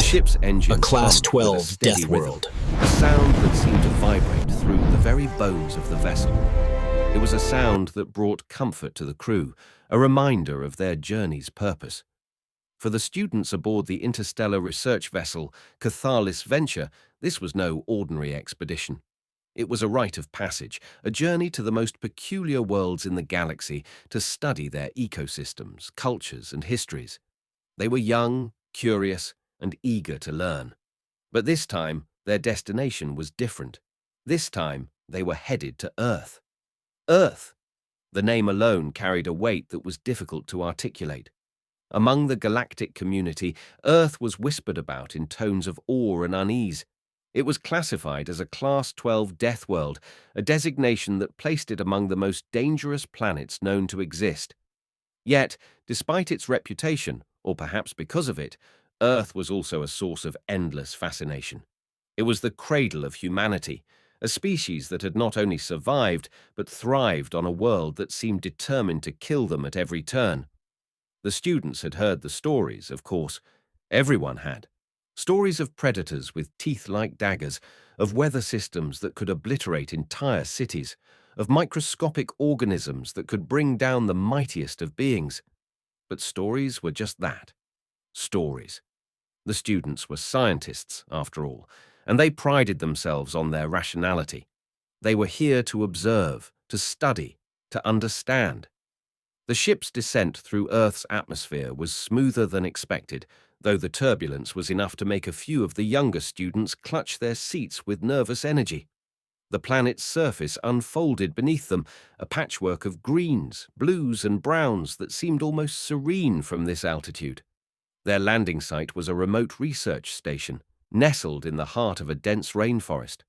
ship's engine A Class hummed with a 12 steady rhythm, Deathworld. a sound that seemed to vibrate through the very bones of the vessel. It was a sound that brought comfort to the crew, a reminder of their journey's purpose. For the students aboard the interstellar research vessel Cathalis Venture, this was no ordinary expedition. It was a rite of passage, a journey to the most peculiar worlds in the galaxy to study their ecosystems, cultures, and histories. They were young, curious, and eager to learn. But this time, their destination was different. This time, they were headed to Earth. Earth! The name alone carried a weight that was difficult to articulate. Among the galactic community, Earth was whispered about in tones of awe and unease. It was classified as a Class 12 Deathworld, a designation that placed it among the most dangerous planets known to exist. Yet, despite its reputation, or perhaps because of it, Earth was also a source of endless fascination. It was the cradle of humanity, a species that had not only survived, but thrived on a world that seemed determined to kill them at every turn. The students had heard the stories, of course. Everyone had. Stories of predators with teeth like daggers, of weather systems that could obliterate entire cities, of microscopic organisms that could bring down the mightiest of beings. But stories were just that. Stories. The students were scientists, after all, and they prided themselves on their rationality. They were here to observe, to study, to understand. The ship's descent through Earth's atmosphere was smoother than expected, though the turbulence was enough to make a few of the younger students clutch their seats with nervous energy. The planet's surface unfolded beneath them, a patchwork of greens, blues, and browns that seemed almost serene from this altitude. Their landing site was a remote research station, nestled in the heart of a dense rainforest.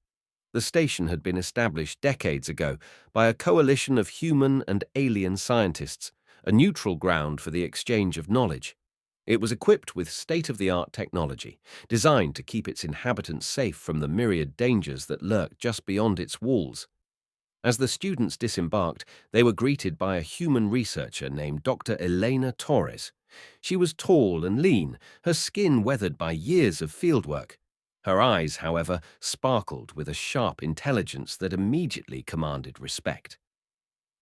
The station had been established decades ago by a coalition of human and alien scientists, a neutral ground for the exchange of knowledge. It was equipped with state-of-the-art technology, designed to keep its inhabitants safe from the myriad dangers that lurked just beyond its walls. As the students disembarked, they were greeted by a human researcher named Dr. Elena Torres. She was tall and lean, her skin weathered by years of fieldwork. Her eyes, however, sparkled with a sharp intelligence that immediately commanded respect.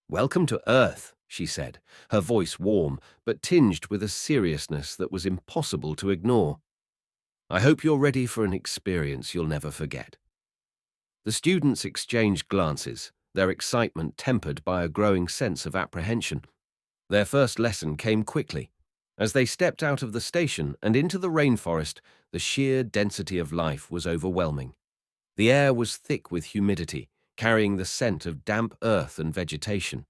"Welcome to Earth," she said, her voice warm, but tinged with a seriousness that was impossible to ignore. "I hope you're ready for an experience you'll never forget." The students exchanged glances, their excitement tempered by a growing sense of apprehension. Their first lesson came quickly. As they stepped out of the station and into the rainforest, the sheer density of life was overwhelming. The air was thick with humidity, carrying the scent of damp earth and vegetation.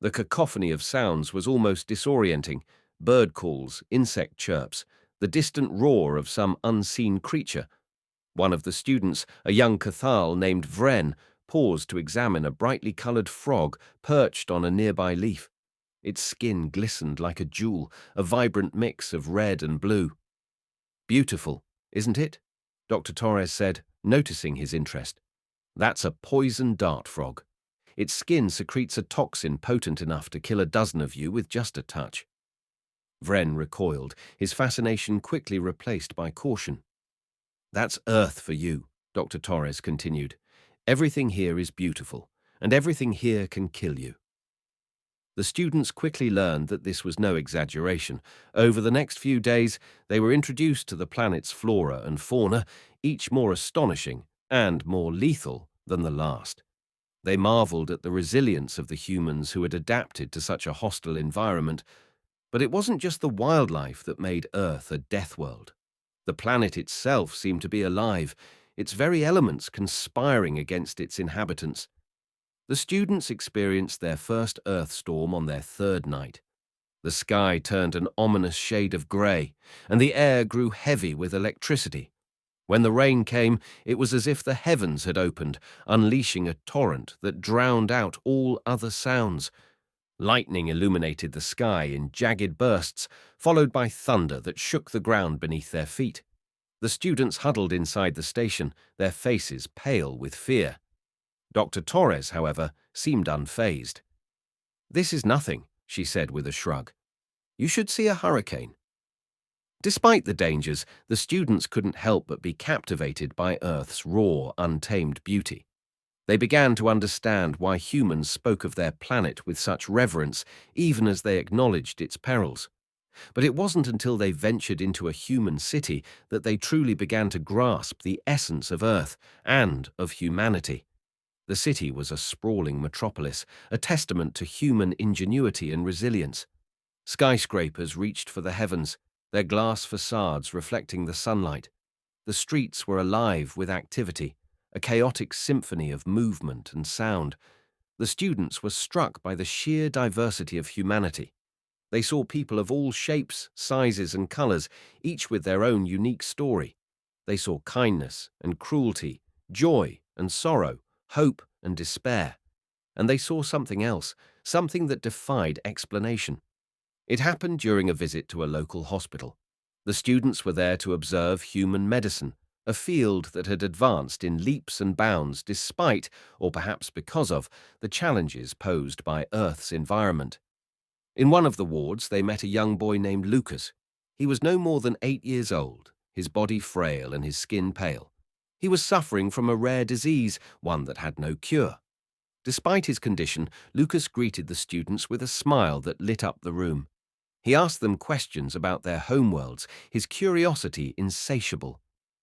The cacophony of sounds was almost disorienting: bird calls, insect chirps, the distant roar of some unseen creature. One of the students, a young Cathal named Vren, paused to examine a brightly colored frog perched on a nearby leaf. Its skin glistened like a jewel, a vibrant mix of red and blue. "Beautiful, isn't it?" Dr. Torres said, noticing his interest. "That's a poison dart frog. Its skin secretes a toxin potent enough to kill a dozen of you with just a touch." Vren recoiled, his fascination quickly replaced by caution. "That's Earth for you," Dr. Torres continued. "Everything here is beautiful, and everything here can kill you." The students quickly learned that this was no exaggeration. Over the next few days, they were introduced to the planet's flora and fauna, each more astonishing and more lethal than the last. They marveled at the resilience of the humans who had adapted to such a hostile environment. But it wasn't just the wildlife that made Earth a death world. The planet itself seemed to be alive, its very elements conspiring against its inhabitants. The students experienced their first Earth storm on their third night. The sky turned an ominous shade of grey, and the air grew heavy with electricity. When the rain came, it was as if the heavens had opened, unleashing a torrent that drowned out all other sounds. Lightning illuminated the sky in jagged bursts, followed by thunder that shook the ground beneath their feet. The students huddled inside the station, their faces pale with fear. Dr. Torres, however, seemed unfazed. "This is nothing," she said with a shrug. "You should see a hurricane." Despite the dangers, the students couldn't help but be captivated by Earth's raw, untamed beauty. They began to understand why humans spoke of their planet with such reverence, even as they acknowledged its perils. But it wasn't until they ventured into a human city that they truly began to grasp the essence of Earth and of humanity. The city was a sprawling metropolis, a testament to human ingenuity and resilience. Skyscrapers reached for the heavens, their glass facades reflecting the sunlight. The streets were alive with activity, a chaotic symphony of movement and sound. The students were struck by the sheer diversity of humanity. They saw people of all shapes, sizes, and colors, each with their own unique story. They saw kindness and cruelty, joy and sorrow, hope and despair. And they saw something else, something that defied explanation. It happened during a visit to a local hospital. The students were there to observe human medicine, a field that had advanced in leaps and bounds despite, or perhaps because of, the challenges posed by Earth's environment. In one of the wards, they met a young boy named Lucas. He was no more than 8 years old, his body frail and his skin pale. He was suffering from a rare disease, one that had no cure. Despite his condition, Lucas greeted the students with a smile that lit up the room. He asked them questions about their homeworlds, his curiosity insatiable.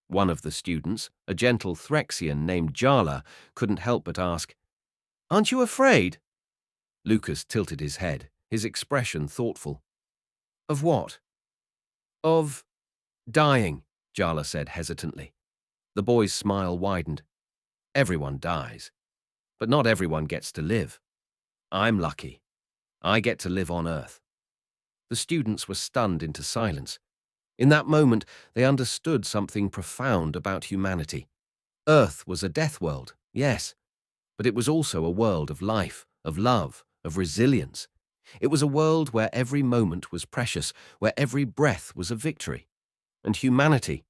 One of the students, a gentle Threxian named Jala, couldn't help but ask, "Aren't you afraid?" Lucas tilted his head, his expression thoughtful. "Of what?" "Of dying," Jala said hesitantly. The boy's smile widened. "Everyone dies, but not everyone gets to live. I'm lucky. I get to live on Earth." The students were stunned into silence. In that moment, they understood something profound about humanity. Earth was a death world, yes, but it was also a world of life, of love, of resilience. It was a world where every moment was precious, where every breath was a victory. And humanity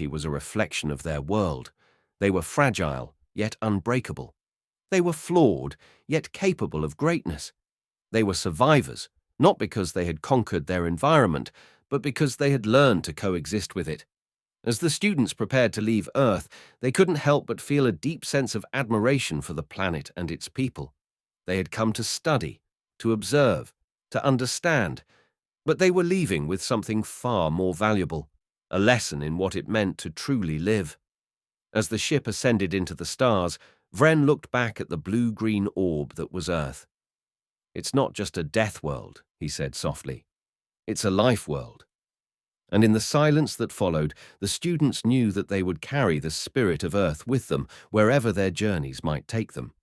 was a reflection of their world. They were fragile, yet unbreakable. They were flawed, yet capable of greatness. They were survivors, not because they had conquered their environment, but because they had learned to coexist with it. As the students prepared to leave Earth, they couldn't help but feel a deep sense of admiration for the planet and its people. They had come to study, to observe, to understand, but they were leaving with something far more valuable, a lesson in what it meant to truly live. As the ship ascended into the stars, Vren looked back at the blue-green orb that was Earth. "It's not just a death world," he said softly. "It's a life world." And in the silence that followed, the students knew that they would carry the spirit of Earth with them wherever their journeys might take them.